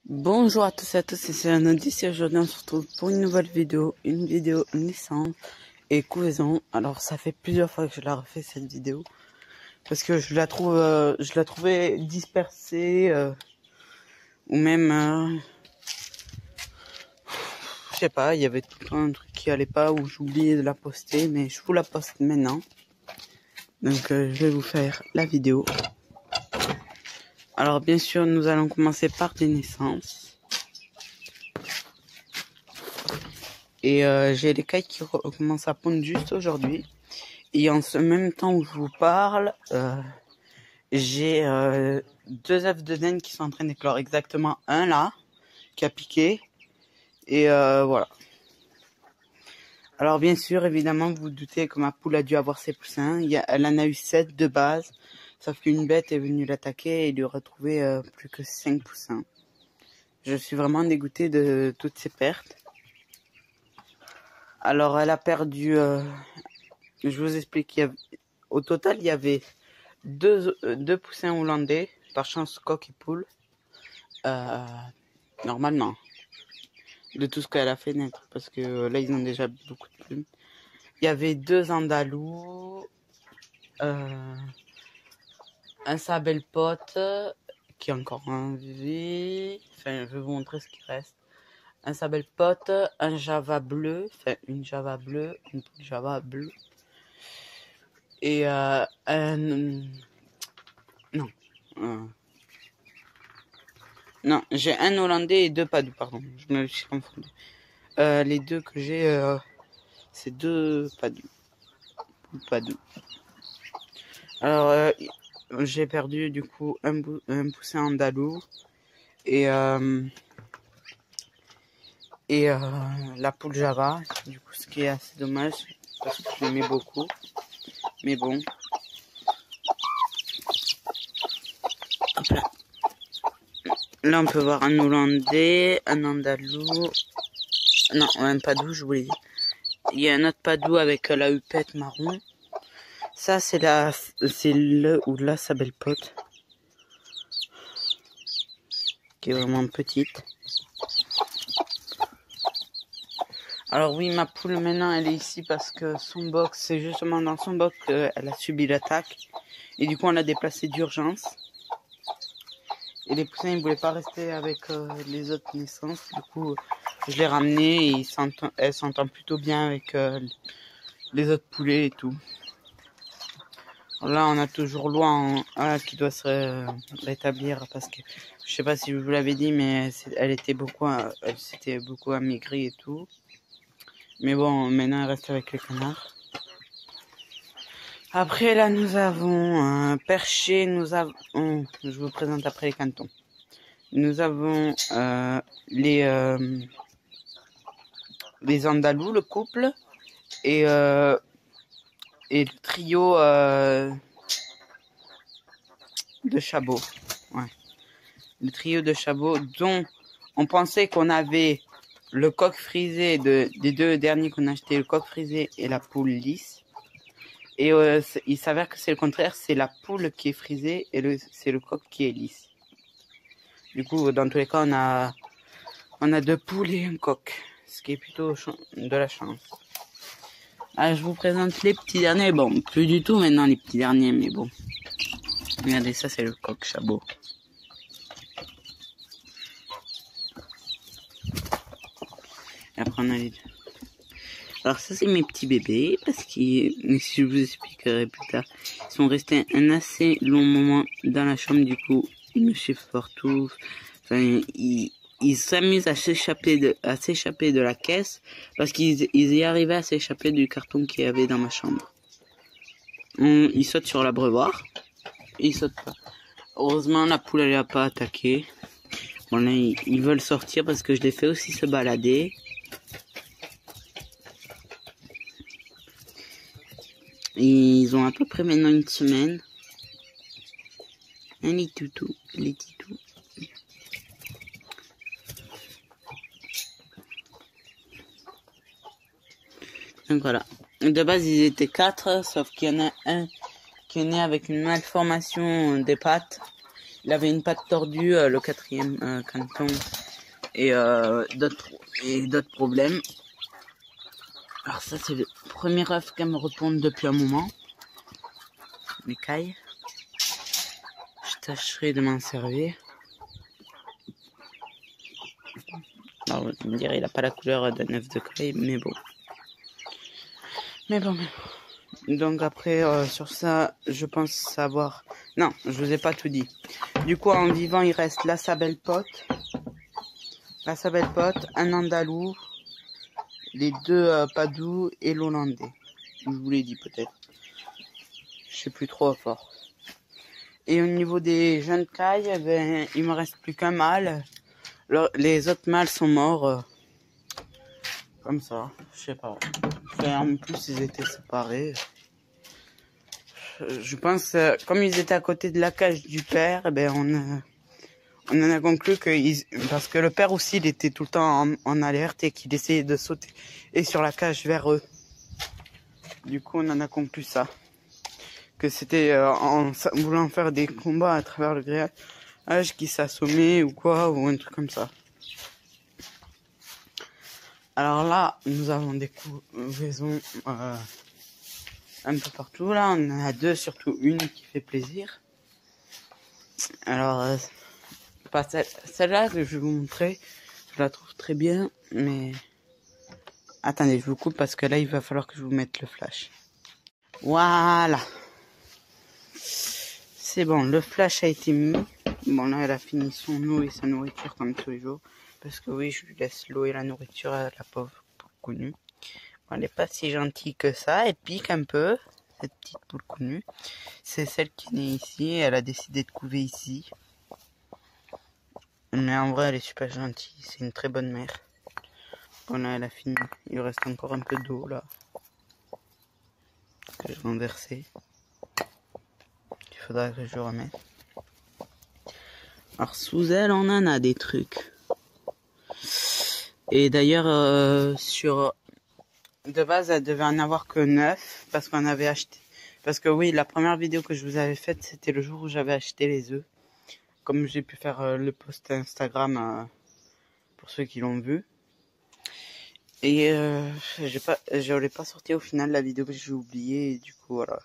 Bonjour à tous et à tous, c'est Anodis et aujourd'hui on se retrouve pour une nouvelle vidéo, une vidéo naissance et couvaison. Alors ça fait plusieurs fois que je la refais cette vidéo parce que je la trouvais dispersée ou même je sais pas, il y avait tout un truc qui allait pas ou j'oubliais de la poster, mais je vous la poste maintenant. Donc je vais vous faire la vidéo. Alors bien sûr nous allons commencer par des naissances. Et j'ai les cailles qui commencent à pondre juste aujourd'hui. Et en ce même temps où je vous parle, j'ai 2 œufs de naine qui sont en train d'éclore. Exactement un là, qui a piqué. Et voilà. Alors bien sûr, évidemment, vous vous doutez que ma poule a dû avoir ses poussins. Elle en a eu 7 de base. Sauf qu'une bête est venue l'attaquer et lui retrouver plus que 5 poussins. Je suis vraiment dégoûté de toutes ces pertes. Alors elle a perdu... je vous explique. Au total, il y avait deux poussins hollandais, par chance coq et poule. Normalement. De tout ce qu'elle a fait naître. Parce que là, ils ont déjà beaucoup de plumes. Il y avait 2 andalous. Un sabel pote. Qui est encore en vie. Enfin, je vais vous montrer ce qui reste. Un sabel pote. Un java bleu. Enfin, une java bleue. Une poule java bleue. Et non. Non, j'ai un hollandais et 2 padous, pardon. Je me suis confondu. Les deux que j'ai, c'est 2 padous. Alors, j'ai perdu du coup un poussin andalou et la poule java. Du coup, ce qui est assez dommage parce que je l'aimais beaucoup. Mais bon. Hop là. Là, on peut voir un hollandais, un andalou. Non, un padou, je voulais dire. Il y a un autre padou avec la hupette marron. Ça, c'est le ou la sabelle pote. Qui est vraiment petite. Alors oui, ma poule maintenant, elle est ici parce que son box, c'est justement dans son box qu'elle a subi l'attaque. Et du coup, on l'a déplacée d'urgence. Et les poussins, ils ne voulaient pas rester avec les autres naissances. Du coup, je l'ai ramenée et elle s'entend plutôt bien avec les autres poulets et tout. Là, on a toujours Loi qui doit se rétablir parce que je sais pas si je vous l'avais dit, mais elle s'était beaucoup amaigrie et tout. Mais bon, maintenant elle reste avec les canards. Après là, nous avons un perché, je vous présente après les cantons. Nous avons les andalous, le couple, et le trio de Chabot. Ouais. Le trio de Chabot dont on pensait qu'on avait le coq frisé des 2 derniers qu'on a acheté, le coq frisé et la poule lisse. Et il s'avère que c'est le contraire, c'est la poule qui est frisée et c'est le coq qui est lisse. Du coup, dans tous les cas, on a 2 poules et un coq, ce qui est plutôt de la chance. Ah, je vous présente les petits derniers. Bon, plus du tout maintenant les petits derniers, mais bon. Regardez, ça c'est le coq Chabot. Et après on a les 2. Alors ça c'est mes petits bébés, parce si je vous expliquerai plus tard, ils sont restés un assez long moment dans la chambre, du coup ils me suivent partout. Enfin, ils s'amusent à s'échapper de la caisse, parce qu'ils y arrivaient à s'échapper du carton qu'il y avait dans ma chambre. Ils sautent sur l'abreuvoir, ils sautent pas. Heureusement la poule elle a pas attaqué. Bon là ils veulent sortir parce que je les fais aussi se balader. Ils ont à peu près maintenant une semaine. Les toutous. Donc voilà. De base, ils étaient 4, sauf qu'il y en a un qui est né avec une malformation des pattes. Il avait une patte tordue, le quatrième canton, et d'autres problèmes. Alors ça, c'est le premier œuf qu'elle me répond depuis un moment. L'écaille. Je tâcherai de m'en servir. Alors, vous me direz, il n'a pas la couleur d'un œuf de caille, mais bon. Mais bon. Donc après, sur ça, je pense savoir... Non, je vous ai pas tout dit. Du coup, en vivant, il reste la Sabelle Pote, un Andalou, les deux Padoue et l'Hollandais. Je vous l'ai dit peut-être. Je sais plus trop fort. Et au niveau des jeunes cailles, ben, il me reste plus qu'un mâle. Les autres mâles sont morts. Comme ça, je sais pas. Enfin, en plus, ils étaient séparés. Je pense, comme ils étaient à côté de la cage du père, eh ben on en a conclu parce que le père aussi, il était tout le temps en alerte et qu'il essayait de sauter et sur la cage vers eux. Du coup, on en a conclu ça. Que c'était en voulant faire des combats à travers le grillage qui s'assommait ou quoi, ou un truc comme ça. Alors là, nous avons des couvaisons un peu partout. Là, on en a deux, surtout une qui fait plaisir. Alors, pas celle-là que je vais vous montrer, je la trouve très bien, mais... Attendez, je vous coupe parce que là, il va falloir que je vous mette le flash. Voilà. C'est bon, le flash a été mis. Bon, là, elle a fini son eau et sa nourriture comme tous les jours. Parce que oui, je lui laisse l'eau et la nourriture à la pauvre poule connue. Elle n'est pas si gentille que ça, elle pique un peu, cette petite poule connue. C'est celle qui est née ici, elle a décidé de couver ici. Mais en vrai, elle est super gentille, c'est une très bonne mère. Bon là, elle a fini, il reste encore un peu d'eau là. Que je vais en verser. Il faudra que je remette. Alors sous elle, on en a des trucs. Et d'ailleurs, de base, elle devait en avoir que 9 parce qu'on avait acheté. Parce que oui, la première vidéo que je vous avais faite, c'était le jour où j'avais acheté les œufs. Comme j'ai pu faire le post Instagram pour ceux qui l'ont vu. Et je l'ai pas sorti au final la vidéo parce que j'ai oublié. Et du coup, voilà.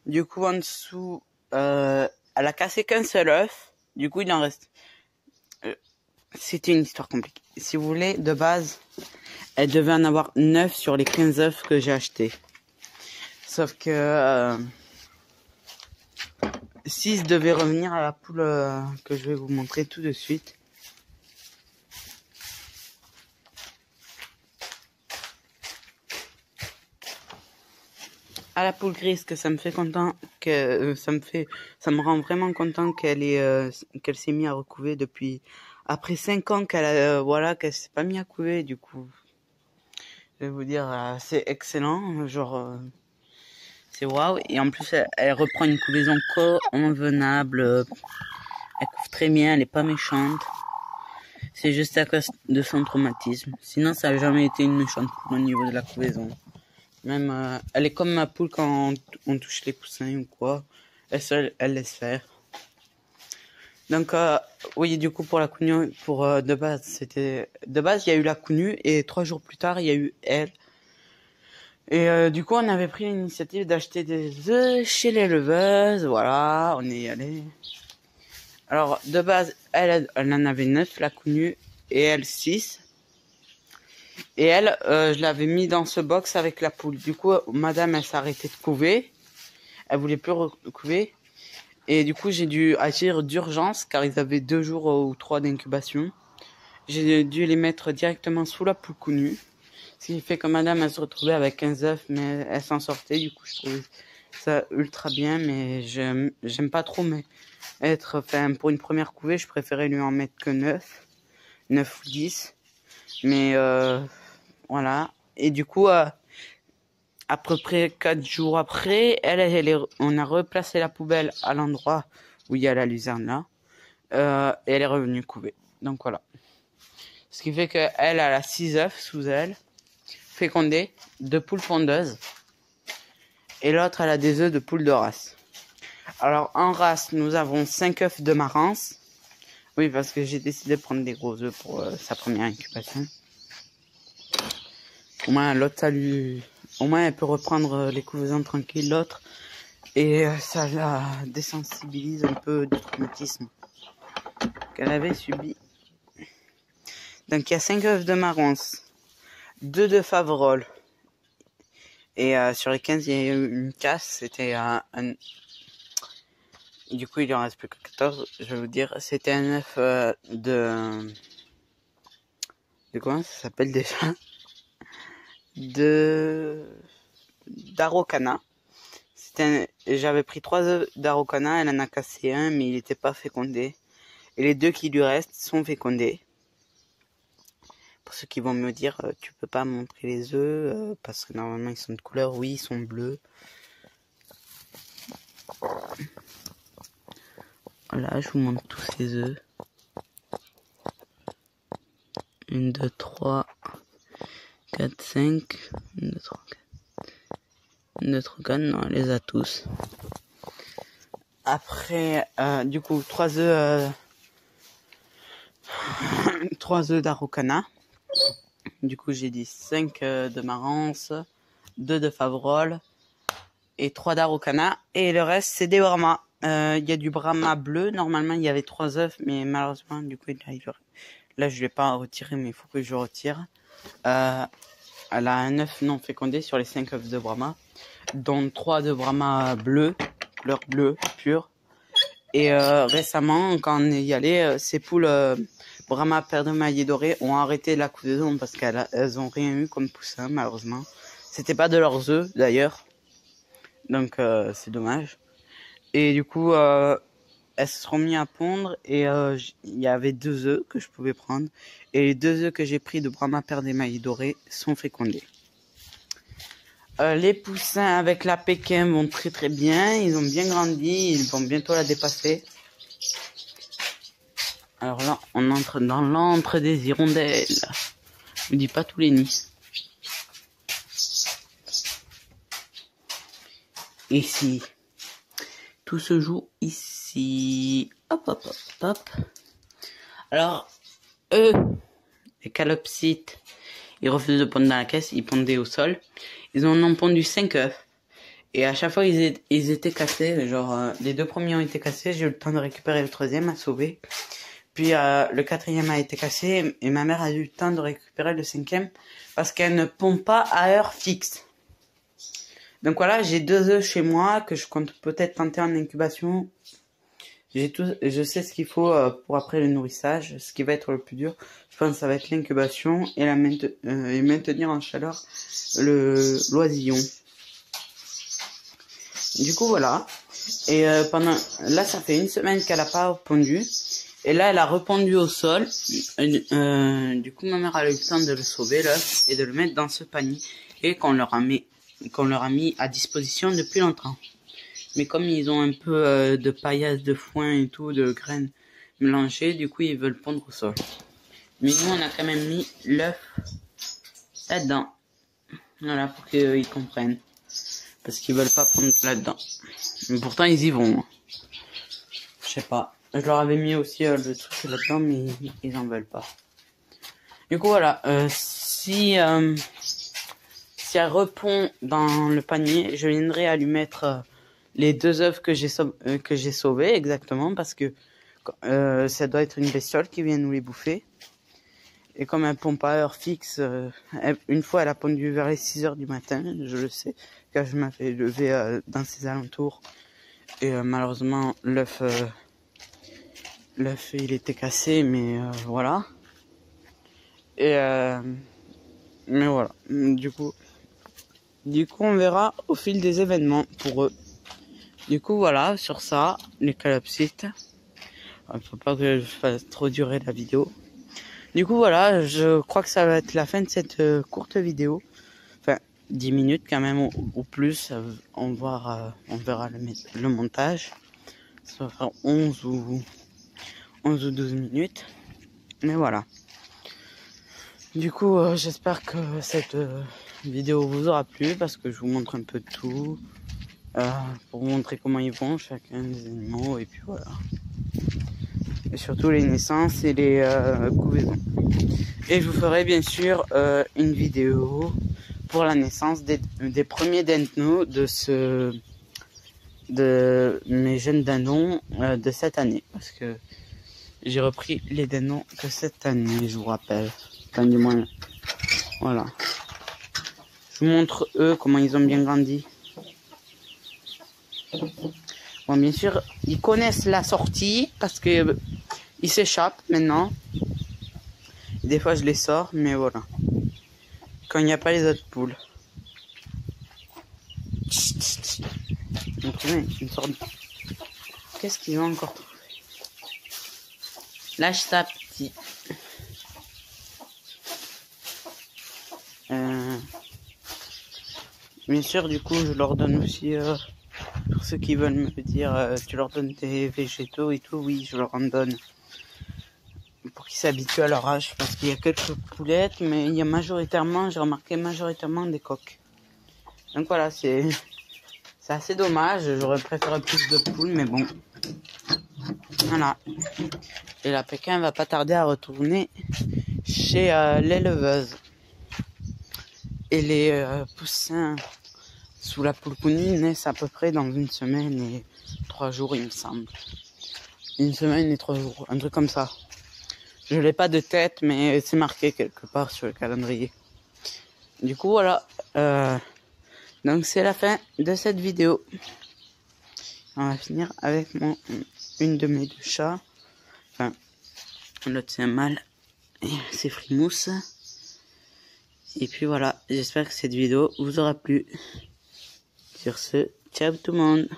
Du coup, en dessous, elle a cassé qu'un seul œuf. Du coup, il en reste. C'était une histoire compliquée. Si vous voulez, de base, elle devait en avoir 9 sur les 15 œufs que j'ai achetés. Sauf que 6 devaient revenir à la poule que je vais vous montrer tout de suite. À la poule grise, que ça me fait content, que ça me rend vraiment content qu'elle s'est mise à recouver depuis après 5 ans qu'elle s'est pas mise à couver. Du coup, je vais vous dire, c'est excellent, genre c'est waouh. Et en plus, elle reprend une couvaison convenable. Elle couve très bien, elle est pas méchante. C'est juste à cause de son traumatisme. Sinon, ça n'a jamais été une méchante poule au niveau de la couvaison. Même, elle est comme ma poule quand on touche les poussins ou quoi. Elle laisse faire. Donc, oui, du coup, pour la cognue, de base, il y a eu la cognue et 3 jours plus tard, il y a eu elle. Et du coup, on avait pris l'initiative d'acheter des œufs chez l'éleveuse. Voilà, on est allé. Alors, de base, elle en avait 9, la cognue, et elle 6. Et elle, je l'avais mis dans ce box avec la poule. Du coup, madame, elle s'est arrêtée de couver. Elle voulait plus recouver. Et du coup, j'ai dû agir d'urgence, car ils avaient 2 jours ou 3 d'incubation. J'ai dû les mettre directement sous la poule connue. Ce qui fait que madame, elle se retrouvait avec 15 œufs, mais elle s'en sortait. Du coup, je trouvais ça ultra bien, mais j'aime pas trop pour une première couvée, je préférais lui en mettre que 9 ou 10. Mais voilà. Et du coup, à peu près 4 jours après, on a replacé la poubelle à l'endroit où il y a la luzerne là. Et elle est revenue couver. Donc voilà. Ce qui fait qu'elle a 6 œufs sous elle, fécondés, de poules pondeuses. Et l'autre, elle a des œufs de poules de race. Alors, en race, nous avons 5 œufs de Marans. Oui, parce que j'ai décidé de prendre des gros œufs pour sa première incubation. Au moins, l'autre, ça lui... Au moins, elle peut reprendre les couvaisons tranquilles, l'autre. Et ça la désensibilise un peu du traumatisme qu'elle avait subi. Donc, il y a 5 œufs de Marans, 2 de Faverolles. Et sur les 15, il y a eu une casse. C'était un... Du coup, il en reste plus que 14, je vais vous dire. C'était un œuf de comment ça s'appelle déjà? D'Araucana. J'avais pris 3 œufs d'Araucana, elle en a cassé un, mais il n'était pas fécondé. Et les 2 qui lui restent sont fécondés. Pour ceux qui vont me dire, tu peux pas montrer les œufs, parce que normalement ils sont de couleur, oui, ils sont bleus. Voilà, je vous montre tous ces œufs. 1, 2, 3, 4, 5. 1, 2, 3, 4. 1, 2, 3, 4, non, elle les a tous. Après, du coup, 3 œufs d'Araucana. Du coup, j'ai dit 5 de Marans, 2 de Faverolles et 3 d'Araucana. Et le reste, c'est des Brahma. Il y a du Brahma bleu. Normalement, il y avait 3 œufs, mais malheureusement, du coup, là, je ne l'ai pas retiré, mais il faut que je retire. Elle a un œuf non fécondé sur les 5 œufs de Brahma, dont 3 de Brahma bleu, couleur bleue pure. Et récemment, quand on est y allé, ces poules Brahma paire de maillet doré ont arrêté la couvaison parce qu'elles ont rien eu comme poussin, malheureusement. C'était pas de leurs œufs, d'ailleurs. Donc, c'est dommage. Et du coup, elles se seront mis à pondre et il y avait 2 œufs que je pouvais prendre. Et les 2 œufs que j'ai pris de Brahma paire des mailles dorés sont fécondés. Les poussins avec la Pékin vont très très bien. Ils ont bien grandi. Ils vont bientôt la dépasser. Alors là, on entre dans l'antre des hirondelles. Je vous dis pas tous les nids. Ici. Tout se joue ici. Hop, hop, hop, hop. Alors, eux, les calopsites, ils refusent de pondre dans la caisse, ils pondaient au sol. Ils en ont pondu 5 œufs. Et à chaque fois, ils étaient cassés. Genre, les 2 premiers ont été cassés. J'ai eu le temps de récupérer le 3e à sauver. Puis, le 4e a été cassé. Et ma mère a eu le temps de récupérer le 5e. Parce qu'elle ne pond pas à heure fixe. Donc voilà, j'ai 2 œufs chez moi que je compte peut-être tenter en incubation. Je sais ce qu'il faut pour après le nourrissage. Ce qui va être le plus dur, je pense, ça va être l'incubation et et maintenir en chaleur l'oisillon. Du coup voilà. Et là, ça fait 1 semaine qu'elle a pas pondu. Et là, elle a repondu au sol. Du coup, ma mère a eu le temps de le sauver là et de le mettre dans ce panier et qu'on leur a mis à disposition depuis longtemps. Mais comme ils ont un peu de paillasse, de foin et tout, de graines mélangées, du coup ils veulent pondre au sol. Mais nous on a quand même mis l'œuf là-dedans. Voilà, pour qu'ils comprennent. Parce qu'ils veulent pas pondre là-dedans. Mais pourtant ils y vont. Je sais pas. Je leur avais mis aussi le truc là-dedans, mais ils en veulent pas. Du coup voilà, si elle repond dans le panier, je viendrai à lui mettre les 2 œufs que j'ai sauvés, exactement, parce que ça doit être une bestiole qui vient nous les bouffer. Et comme elle pond pas à heure fixe, une fois elle a pondu vers les 6 heures du matin, je le sais, car je m'avais levé dans ses alentours. Et malheureusement, l'œuf il était cassé, mais voilà. Et mais voilà, du coup on verra au fil des événements pour eux. Du coup voilà, sur ça, les calopsites. Il ne faut pas que je fasse trop durer la vidéo. Du coup voilà, je crois que ça va être la fin de cette courte vidéo. Enfin, 10 minutes quand même ou plus. On verra le montage. Ça va faire 11 ou 12 minutes. Mais voilà. Du coup, j'espère que cette vidéo vous aura plu parce que je vous montre un peu tout. pour vous montrer comment ils vont chacun des animaux, et puis voilà. Et surtout les naissances et les couvaisons. Et je vous ferai bien sûr une vidéo pour la naissance des premiers dindons de mes jeunes dindons de cette année, parce que j'ai repris les dindons que cette année, je vous rappelle. Enfin, du moins, voilà. Je vous montre eux comment ils ont bien grandi. Bon, bien sûr, ils connaissent la sortie parce que ils s'échappent maintenant. Et des fois, je les sors, mais voilà. Quand il n'y a pas les autres poules. Une sorte de... Qu'est-ce qu'ils ont encore trouvé? Lâche ça, petit. Bien sûr, du coup, je leur donne aussi, pour ceux qui veulent me dire, tu leur donnes des végétaux et tout, oui, je leur en donne. Pour qu'ils s'habituent à leur âge, parce qu'il y a quelques poulettes, mais il y a majoritairement, j'ai remarqué majoritairement des coqs. Donc voilà, c'est assez dommage, j'aurais préféré plus de poules, mais bon. Voilà. Et la Pékin va pas tarder à retourner chez l'éleveuse. Et les poussins sous la poule-pounine naissent à peu près dans 1 semaine et 3 jours, il me semble. 1 semaine et 3 jours, un truc comme ça. Je l'ai pas de tête, mais c'est marqué quelque part sur le calendrier. Du coup, voilà. Donc, c'est la fin de cette vidéo. On va finir avec une de mes 2 chats. Enfin, l'autre c'est un mâle. C'est Frimousse. Et puis voilà, j'espère que cette vidéo vous aura plu. Sur ce, ciao tout le monde.